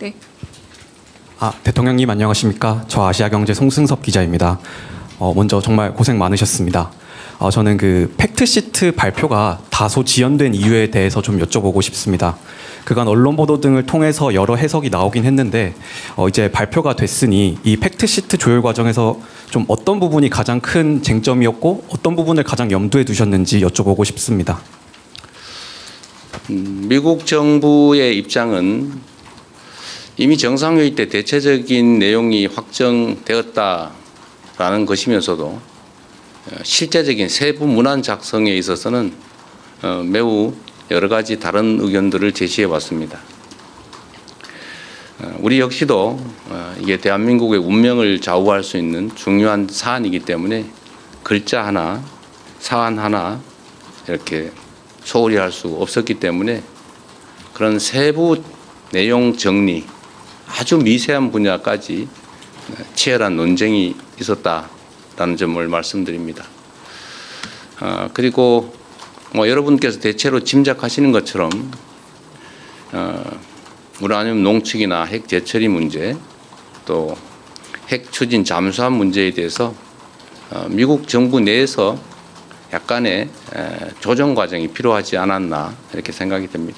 네. 대통령님 안녕하십니까? 저 아시아경제 송승섭 기자입니다. 먼저 정말 고생 많으셨습니다. 저는 그 팩트시트 발표가 다소 지연된 이유에 대해서 좀 여쭤보고 싶습니다. 그간 언론 보도 등을 통해서 여러 해석이 나오긴 했는데 이제 발표가 됐으니 이 팩트시트 조율 과정에서 좀 어떤 부분이 가장 큰 쟁점이었고 어떤 부분을 가장 염두에 두셨는지 여쭤보고 싶습니다. 미국 정부의 입장은 이미 정상회의 때 대체적인 내용이 확정되었다라는 것이면서도 실제적인 세부 문안 작성에 있어서는 매우 여러 가지 다른 의견들을 제시해 왔습니다. 우리 역시도 이게 대한민국의 운명을 좌우할 수 있는 중요한 사안이기 때문에 글자 하나, 사안 하나 이렇게 소홀히 할 수 없었기 때문에 그런 세부 내용 정리, 아주 미세한 분야까지 치열한 논쟁이 있었다라는 점을 말씀드립니다. 그리고 여러분께서 대체로 짐작하시는 것처럼 우라늄 농축이나 핵 재처리 문제, 또 핵 추진 잠수함 문제에 대해서 미국 정부 내에서 약간의 조정 과정이 필요하지 않았나 이렇게 생각이 됩니다.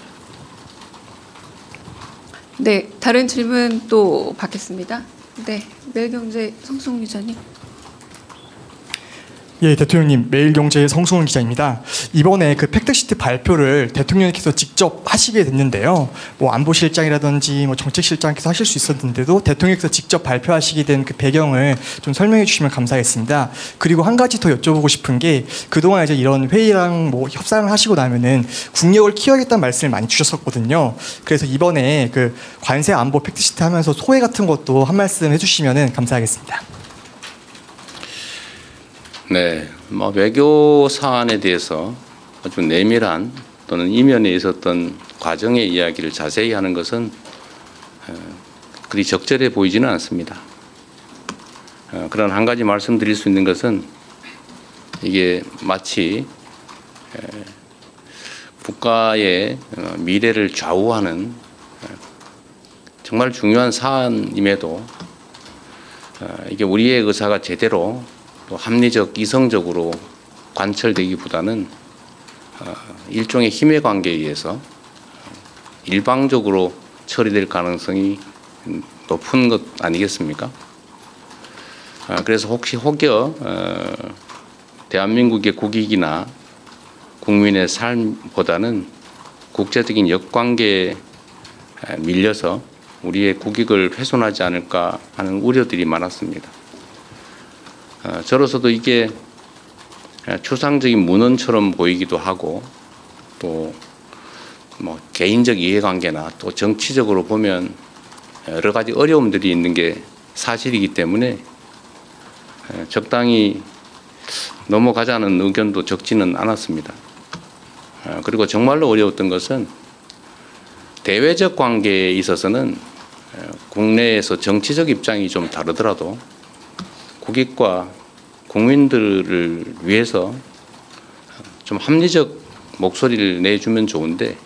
네, 다른 질문 또 받겠습니다. 네, 매일경제 성승훈 기자님. 예, 대통령님, 매일경제의 성승훈 기자입니다. 이번에 그 팩트시트 발표를 대통령께서 직접 하시게 됐는데요. 안보실장이라든지 정책실장께서 하실 수 있었는데도 대통령께서 직접 발표하시게 된 그 배경을 좀 설명해 주시면 감사하겠습니다. 그리고 한 가지 더 여쭤보고 싶은 게 그동안 이제 이런 회의랑 협상을 하시고 나면은 국력을 키워야겠다는 말씀을 많이 주셨었거든요. 그래서 이번에 그 관세 안보 팩트시트 하면서 소회 같은 것도 한 말씀 해주시면은 감사하겠습니다. 네, 외교 사안에 대해서 아주 내밀한 또는 이면에 있었던 과정의 이야기를 자세히 하는 것은 그리 적절해 보이지는 않습니다. 그런 한 가지 말씀드릴 수 있는 것은 이게 마치 국가의 미래를 좌우하는 정말 중요한 사안임에도 이게 우리의 의사가 제대로 또 합리적, 이성적으로 관철되기보다는 일종의 힘의 관계에 의해서 일방적으로 처리될 가능성이 높은 것 아니겠습니까? 그래서 혹여 대한민국의 국익이나 국민의 삶보다는 국제적인 역관계에 밀려서 우리의 국익을 훼손하지 않을까 하는 우려들이 많았습니다. 저로서도 이게 추상적인 문헌처럼 보이기도 하고 또 개인적 이해관계나 또 정치적으로 보면 여러 가지 어려움들이 있는 게 사실이기 때문에 적당히 넘어가자는 의견도 적지는 않았습니다. 그리고 정말로 어려웠던 것은 대외적 관계에 있어서는 국내에서 정치적 입장이 좀 다르더라도 국익과 국민들을 위해서 좀 합리적 목소리를 내주면 좋은데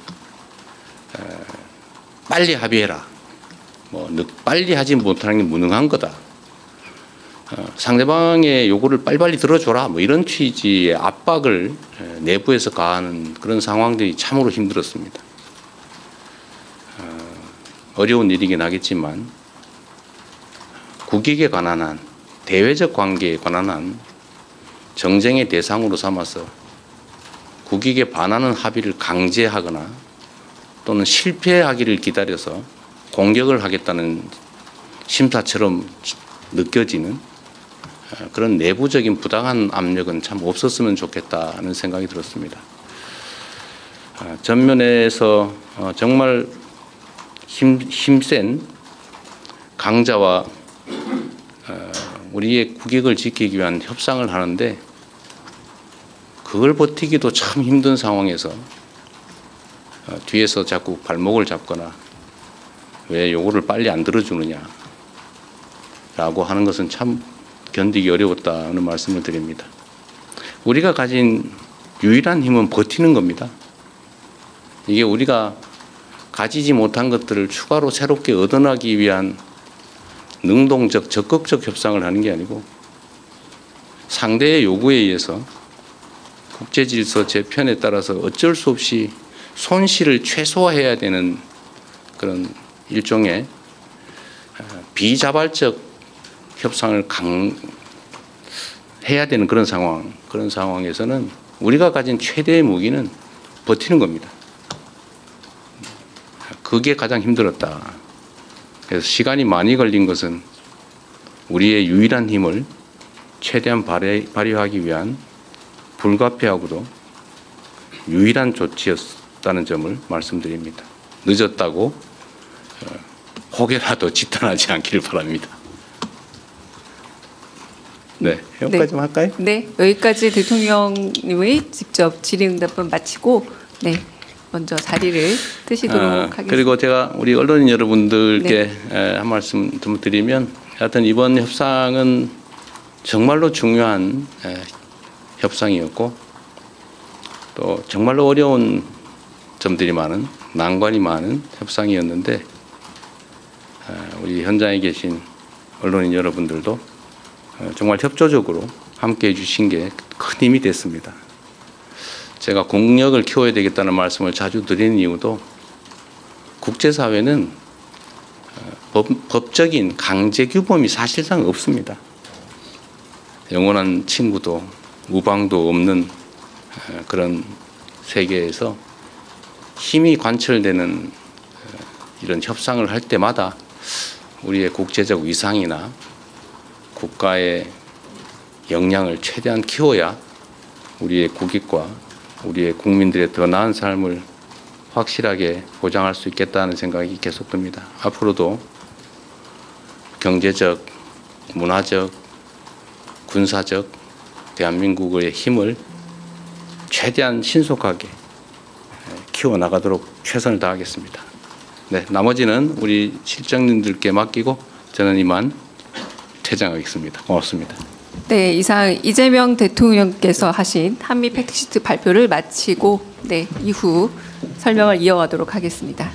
빨리 합의해라. 빨리 하지 못하는 게 무능한 거다. 상대방의 요구를 빨리빨리 들어줘라. 이런 취지의 압박을 내부에서 가하는 그런 상황들이 참으로 힘들었습니다. 어려운 일이긴 하겠지만 국익에 관한 한 대외적 관계에 관한 한 정쟁의 대상으로 삼아서 국익에 반하는 합의를 강제하거나 또는 실패하기를 기다려서 공격을 하겠다는 심사처럼 느껴지는 그런 내부적인 부당한 압력은 참 없었으면 좋겠다는 생각이 들었습니다. 전면에서 정말 힘센 강자와 우리의 국익을 지키기 위한 협상을 하는데 그걸 버티기도 참 힘든 상황에서 뒤에서 자꾸 발목을 잡거나 왜 요거를 빨리 안 들어주느냐 라고 하는 것은 참 견디기 어려웠다는 말씀을 드립니다. 우리가 가진 유일한 힘은 버티는 겁니다. 이게 우리가 가지지 못한 것들을 추가로 새롭게 얻어나기 위한 능동적, 적극적 협상을 하는 게 아니고 상대의 요구에 의해서 국제질서 재편에 따라서 어쩔 수 없이 손실을 최소화해야 되는 그런 일종의 비자발적 협상을 해야 되는 그런 상황에서는 우리가 가진 최대의 무기는 버티는 겁니다. 그게 가장 힘들었다. 그래서 시간이 많이 걸린 것은 우리의 유일한 힘을 최대한 발휘하기 위한 불가피하고도 유일한 조치였다는 점을 말씀드립니다. 늦었다고 혹여라도 지탄하지 않기를 바랍니다. 네, 여기까지만 할까요? 네, 여기까지 대통령님의 직접 질의응답은 마치고 네, 먼저 자리를 뜨시도록 하겠습니다. 그리고 제가 우리 언론인 여러분들께 한 말씀 좀 드리면 하여튼 이번 협상은 정말로 중요한 협상이었고 또 정말로 어려운 점들이 많은 난관이 많은 협상이었는데 우리 현장에 계신 언론인 여러분들도 정말 협조적으로 함께해 주신 게 큰 힘이 됐습니다. 제가 공력을 키워야 되겠다는 말씀을 자주 드리는 이유도 국제사회는 법적인 강제 규범이 사실상 없습니다. 영원한 친구도 우방도 없는 그런 세계에서 힘이 관철되는 이런 협상을 할 때마다 우리의 국제적 위상이나 국가의 역량을 최대한 키워야 우리의 국익과 우리의 국민들의 더 나은 삶을 확실하게 보장할 수 있겠다는 생각이 계속 듭니다. 앞으로도 경제적, 문화적, 군사적 대한민국의 힘을 최대한 신속하게 키워나가도록 최선을 다하겠습니다. 네, 나머지는 우리 실장님들께 맡기고 저는 이만 퇴장하겠습니다. 고맙습니다. 네, 이상 이재명 대통령께서 하신 한미 팩트시트 발표를 마치고 네, 이후 설명을 이어가도록 하겠습니다.